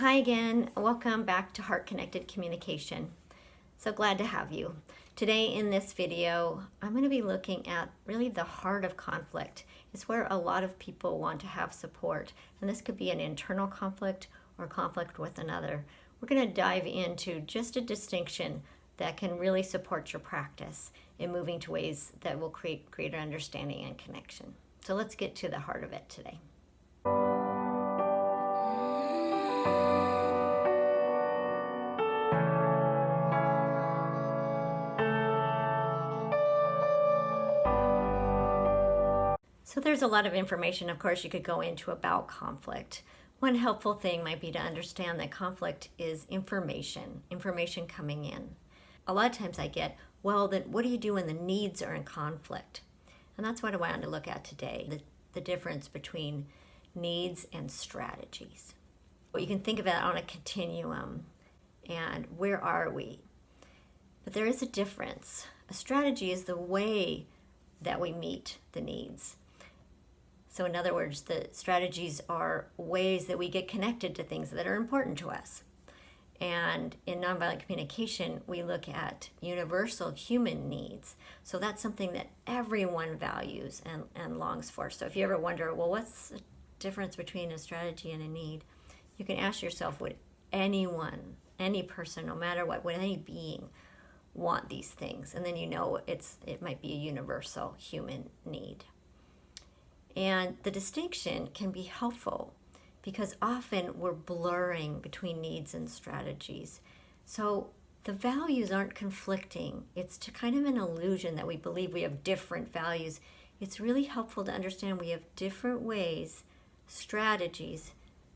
Hi again, welcome back to Heart Connected Communication. So glad to have you. Today in this video, I'm going to be looking at really the heart of conflict. It's where a lot of people want to have support, and this could be an internal conflict or conflict with another. We're going to dive into just a distinction that can really support your practice in moving to ways that will create greater understanding and connection. So let's get to the heart of it today. So there's a lot of information, of course, you could go into about conflict. One helpful thing might be to understand that conflict is information coming in. A lot of times I get, well, then what do you do when the needs are in conflict? And that's what I wanted to look at today, the difference between needs and strategies. Well, you can think of it on a continuum, and where are we? But there is a difference. A strategy is the way that we meet the needs. So in other words, the strategies are ways that we get connected to things that are important to us. And in nonviolent communication, we look at universal human needs. So that's something that everyone values and longs for. So if you ever wonder, well, what's the difference between a strategy and a need? You can ask yourself, would anyone, any person, no matter what, would any being want these things? And then you know it might be a universal human need. And the distinction can be helpful because often we're blurring between needs and strategies. So the values aren't conflicting. It's to kind of an illusion that we believe we have different values. It's really helpful to understand we have different ways, strategies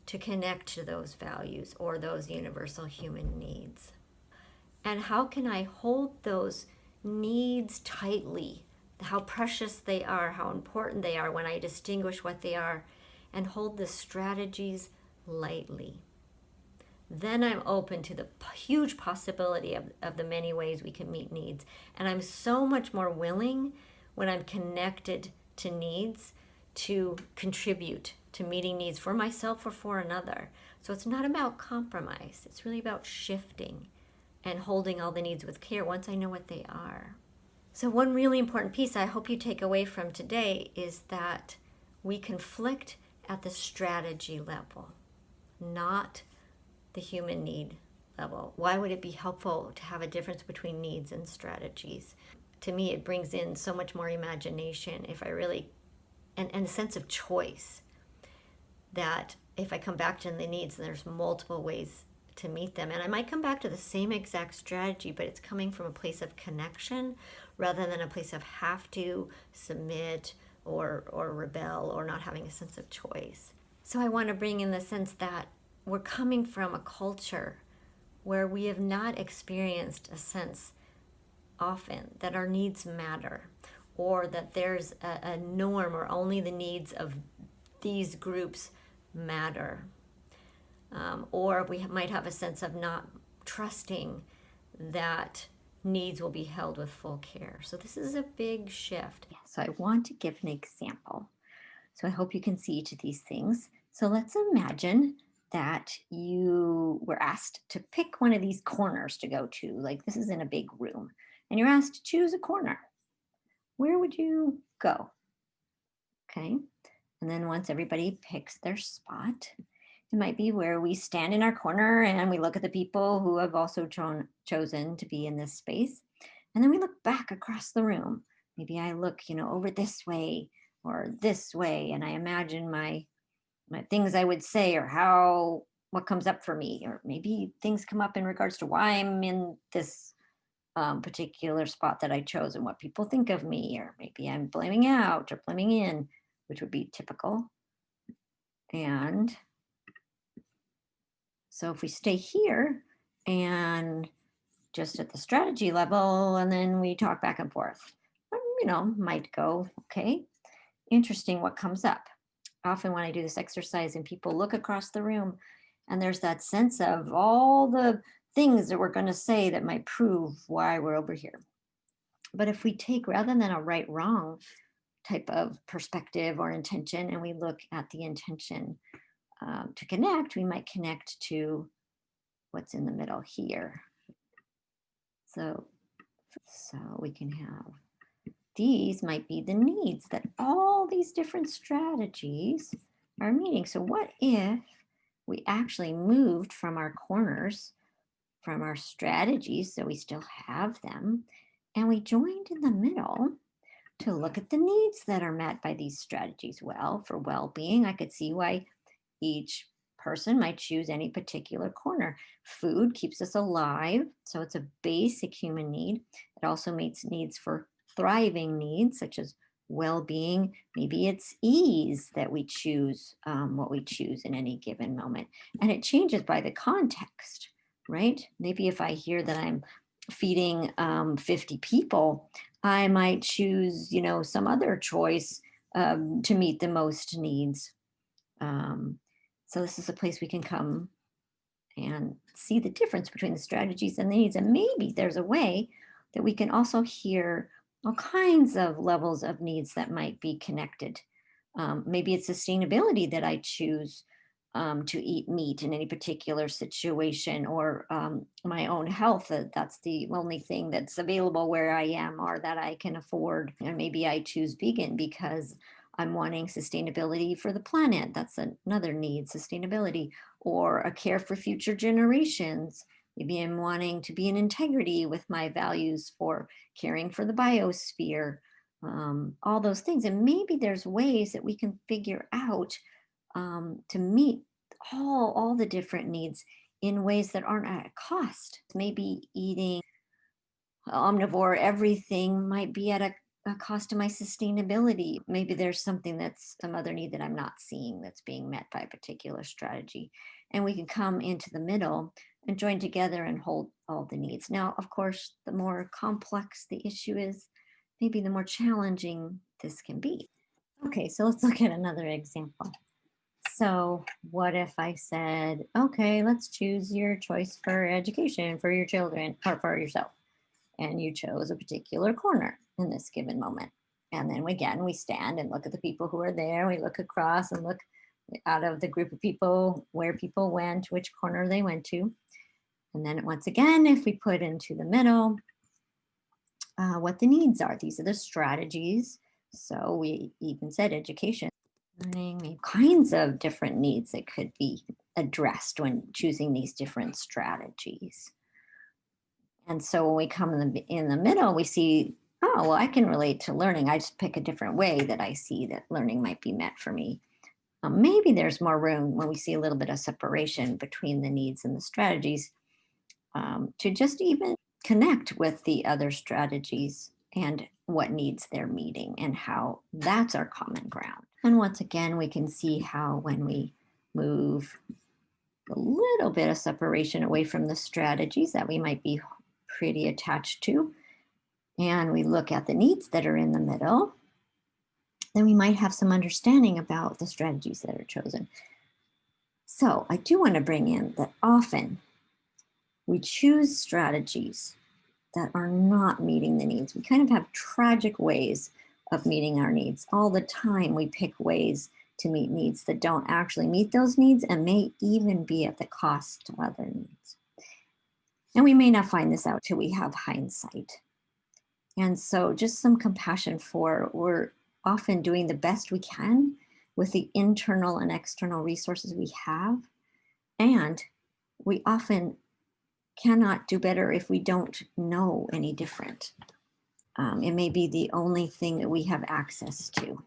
to connect to those values or those universal human needs. And how can I hold those needs tightly? How precious they are, how important they are when I distinguish what they are, and hold the strategies lightly. Then I'm open to the huge possibility of the many ways we can meet needs. And I'm so much more willing when I'm connected to needs to contribute to meeting needs for myself or for another. So it's not about compromise. It's really about shifting and holding all the needs with care once I know what they are. So one really important piece I hope you take away from today is that we conflict at the strategy level, not the human need level. Why would it be helpful to have a difference between needs and strategies? To me, it brings in so much more imagination if I really, and a sense of choice, that if I come back to the needs, there's multiple ways to meet them. And I might come back to the same exact strategy, but it's coming from a place of connection rather than a place of have to, submit, or rebel, or not having a sense of choice. So I want to bring in the sense that we're coming from a culture where we have not experienced a sense often that our needs matter, or that there's a norm or only the needs of these groups matter. Or we might have a sense of not trusting that needs will be held with full care. So this is a big shift. So I want to give an example. So I hope you can see each of these things. So let's imagine that you were asked to pick one of these corners to go to. Like this is in a big room, and you're asked to choose a corner. Where would you go? Okay. And then once everybody picks their spot, it might be where we stand in our corner and we look at the people who have also chosen to be in this space. And then we look back across the room. Maybe I look, over this way or this way, and I imagine my things I would say or what comes up for me, or maybe things come up in regards to why I'm in this particular spot that I chose and what people think of me, or maybe I'm blaming out or blaming in, which would be typical. And so if we stay here and just at the strategy level, and then we talk back and forth, might go, okay, interesting what comes up. Often when I do this exercise and people look across the room and there's that sense of all the things that we're going to say that might prove why we're over here. But if we take, rather than a right wrong type of perspective or intention, and we look at the intention, To connect, we might connect to what's in the middle here. So, so we can have these might be the needs that all these different strategies are meeting. So what if we actually moved from our corners, from our strategies, so we still have them, and we joined in the middle to look at the needs that are met by these strategies? Well, for well-being, I could see why each person might choose any particular corner. Food keeps us alive, so it's a basic human need. It also meets needs for thriving needs, such as well being. Maybe it's ease that we choose what we choose in any given moment. And it changes by the context, right? Maybe if I hear that I'm feeding 50 people, I might choose, some other choice to meet the most needs. Um, so this is a place we can come and see the difference between the strategies and the needs. And maybe there's a way that we can also hear all kinds of levels of needs that might be connected. Maybe it's sustainability that I choose to eat meat in any particular situation, or my own health. That's the only thing that's available where I am or that I can afford. And maybe I choose vegan because I'm wanting sustainability for the planet. That's another need, sustainability, or a care for future generations. Maybe I'm wanting to be in integrity with my values for caring for the biosphere, all those things. And maybe there's ways that we can figure out to meet all the different needs in ways that aren't at a cost. Maybe eating omnivore everything might be at a cost to my sustainability. Maybe there's something that's some other need that I'm not seeing that's being met by a particular strategy. And we can come into the middle and join together and hold all the needs. Now, of course, the more complex the issue is, maybe the more challenging this can be. Okay, so let's look at another example. So, what if I said, okay, let's choose your choice for education for your children or for yourself? And you chose a particular corner in this given moment. And then again, we stand and look at the people who are there. We look across and look out of the group of people where people went, which corner they went to. And then once again, if we put into the middle what the needs are, these are the strategies. So we even said education, learning, kinds of different needs that could be addressed when choosing these different strategies. And so when we come in the middle, we see, oh, well, I can relate to learning. I just pick a different way that I see that learning might be met for me. Maybe there's more room when we see a little bit of separation between the needs and the strategies to just even connect with the other strategies and what needs they're meeting and how that's our common ground. And once again, we can see how when we move a little bit of separation away from the strategies that we might be pretty attached to, and we look at the needs that are in the middle, then we might have some understanding about the strategies that are chosen. So I do want to bring in that often we choose strategies that are not meeting the needs. We kind of have tragic ways of meeting our needs. All the time we pick ways to meet needs that don't actually meet those needs and may even be at the cost to other needs. And we may not find this out till we have hindsight. And so just some compassion for we're often doing the best we can with the internal and external resources we have. And we often cannot do better if we don't know any different. It may be the only thing that we have access to.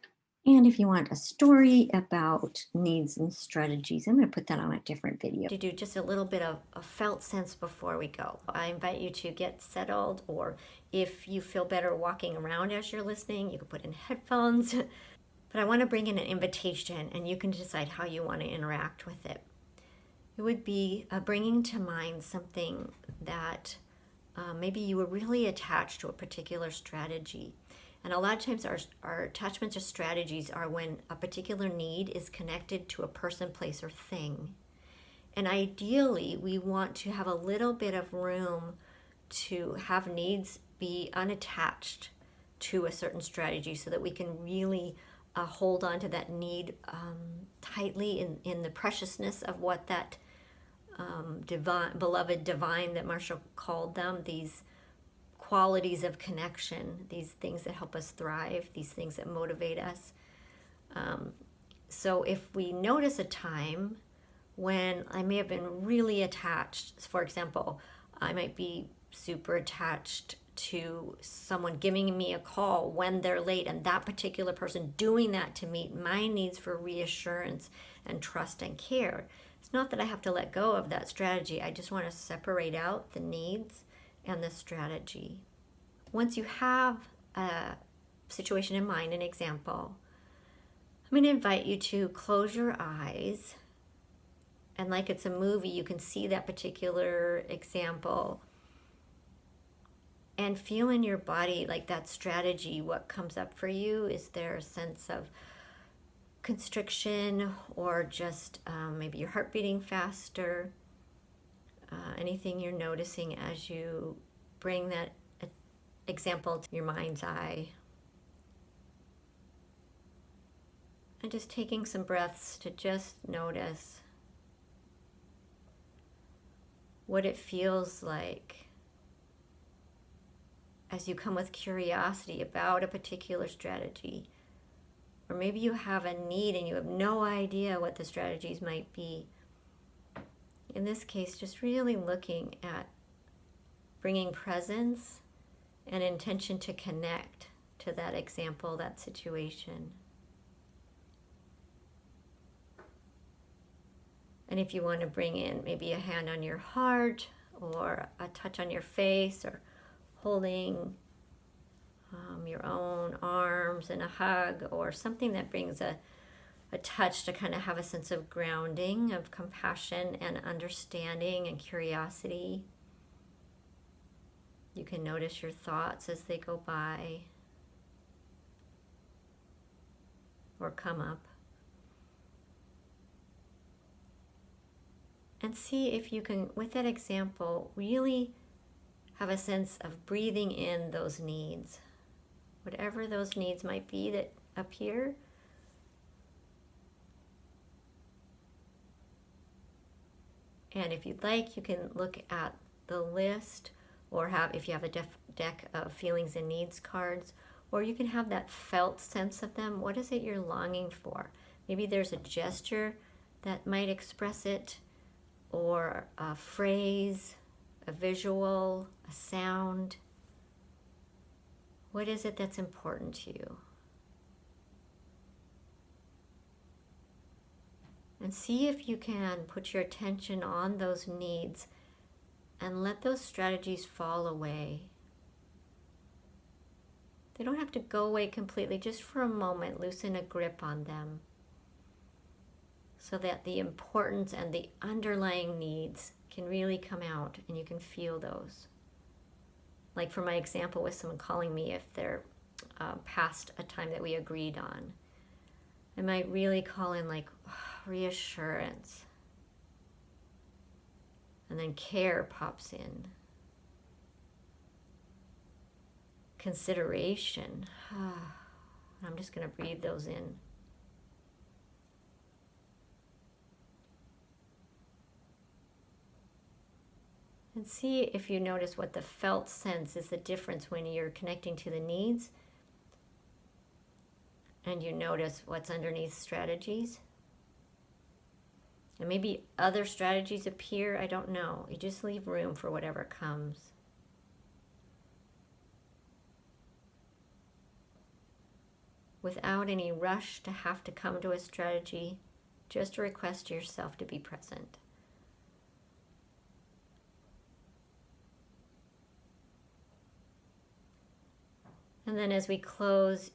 And if you want a story about needs and strategies, I'm going to put that on a different video. To do just a little bit of a felt sense before we go. I invite you to get settled, or if you feel better walking around as you're listening, you can put in headphones. But I want to bring in an invitation, and you can decide how you want to interact with it. It would be bringing to mind something that maybe you were really attached to a particular strategy. And a lot of times our attachment to strategies are when a particular need is connected to a person, place, or thing. And ideally, we want to have a little bit of room to have needs be unattached to a certain strategy so that we can really hold on to that need tightly in the preciousness of what that beloved divine that Marshall called them, these qualities of connection, these things that help us thrive, these things that motivate us. So if we notice a time when I may have been really attached, for example, I might be super attached to someone giving me a call when they're late, and that particular person doing that to meet my needs for reassurance and trust and care. It's not that I have to let go of that strategy. I just want to separate out the needs and the strategy. Once you have a situation in mind, an example, I'm going to invite you to close your eyes, and like it's a movie, you can see that particular example and feel in your body, like that strategy, what comes up for you. Is there a sense of constriction, or just maybe your heart beating faster? Anything you're noticing as you bring that example to your mind's eye? And just taking some breaths to just notice what it feels like as you come with curiosity about a particular strategy. Or maybe you have a need and you have no idea what the strategies might be. In this case, just really looking at bringing presence and intention to connect to that example, that situation. And if you want to bring in maybe a hand on your heart, or a touch on your face, or holding your own arms in a hug, or something that brings a touch to kind of have a sense of grounding, of compassion and understanding and curiosity. You can notice your thoughts as they go by or come up. And see if you can, with that example, really have a sense of breathing in those needs. Whatever those needs might be that appear. And if you'd like, you can look at the list, or if you have a deck of feelings and needs cards, or you can have that felt sense of them. What is it you're longing for? Maybe there's a gesture that might express it, or a phrase, a visual, a sound. What is it that's important to you? And see if you can put your attention on those needs and let those strategies fall away. They don't have to go away completely, just for a moment, loosen a grip on them, so that the importance and the underlying needs can really come out and you can feel those. Like for my example with someone calling me if they're past a time that we agreed on, I might really call in like reassurance. And then care pops in. Consideration. I'm just going to breathe those in. And see if you notice what the felt sense is, the difference when you're connecting to the needs and you notice what's underneath strategies. And maybe other strategies appear, I don't know. You just leave room for whatever comes. Without any rush to have to come to a strategy, just a request to yourself to be present. And then as we close,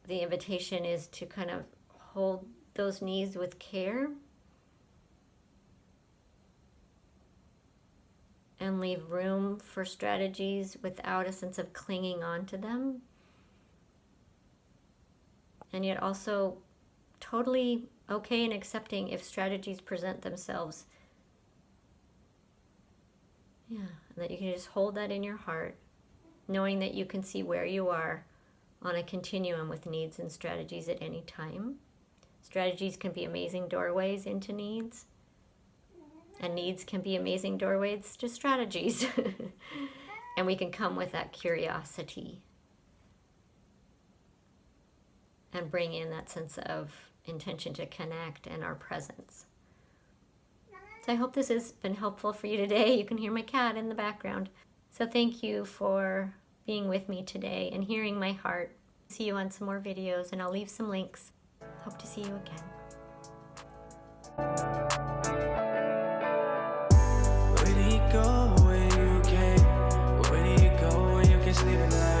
the invitation is to kind of hold those needs with care and leave room for strategies without a sense of clinging on to them. And yet also totally okay and accepting if strategies present themselves. Yeah, and that you can just hold that in your heart, knowing that you can see where you are on a continuum with needs and strategies at any time. Strategies can be amazing doorways into needs, and needs can be amazing doorways to strategies. And we can come with that curiosity and bring in that sense of intention to connect and our presence. So I hope this has been helpful for you today. You can hear my cat in the background. So thank you for being with me today and hearing my heart. See you on some more videos, and I'll leave some links. Hope to see you again. Where do you go when you can't? Where do you go when you can't sleep at night?